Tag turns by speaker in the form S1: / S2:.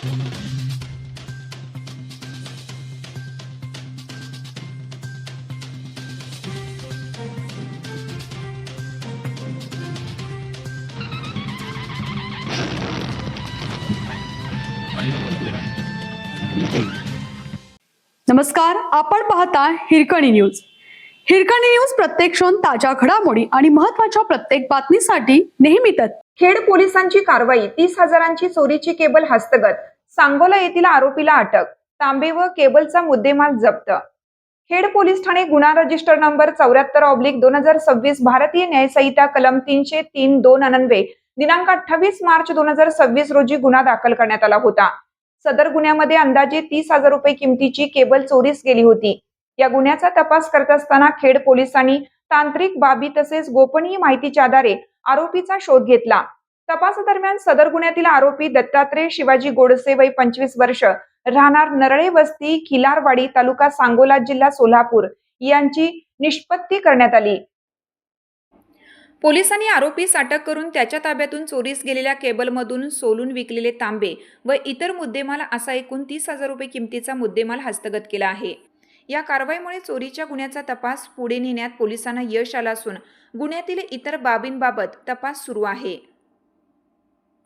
S1: नमस्कार, आपण पाहता हिरकणी न्यूज. हिरकणी न्यूज प्रत्येक क्षण ताज्या घडामोडी आणि महत्त्वाच्या प्रत्येक बातमीसाठी नेहमीच.
S2: खेड पोलिसांची कारवाई. 30,000ची चोरीची केबल हस्तगत. सांगोला येथील आरोपीला अटक. तांबे व केबलचा मुद्देमाल जप्त. खेड पोलीस ठाणे गुन्हा रजिस्टर नंबर 74/2026 भारतीय न्याय संहिता कलम 303(2) अन्वये दिनांक 28 मार्च 2026 रोजी गुन्हा दाखल करण्यात आला होता. सदर गुन्ह्यामध्ये अंदाजे 30,000 रुपये किमतीची केबल चोरीस गेली होती. या गुन्ह्याचा तपास करत असताना खेड पोलिसांनी तांत्रिक बाबी तसेच गोपनीय माहितीच्या आधारे आरोपीचा शोध घेतला. तपासादरम्यान सदर गुन्ह्यातील आरोपी दत्तात्रय शिवाजी गोडसे वय 25 वर्ष राहणार नरळे वस्ती खिलारवाडी तालुका सांगोला जिल्हा सोलापूर यांची निष्पत्ती करण्यात आली. पोलिसांनी आरोपीस अटक करून त्याच्या ताब्यातून चोरीस गेलेल्या केबलमधून सोलून विकलेले तांबे व इतर मुद्देमाल असा एकूण 30,000 रुपये किमतीचा मुद्देमाल हस्तगत केला आहे. या कारवाईमुळे चोरीच्या गुन्ह्याचा तपास पुढे नेण्यात पोलिसांना यश आलं असून गुन्ह्यातील इतर बाबींबाबत तपास सुरू आहे.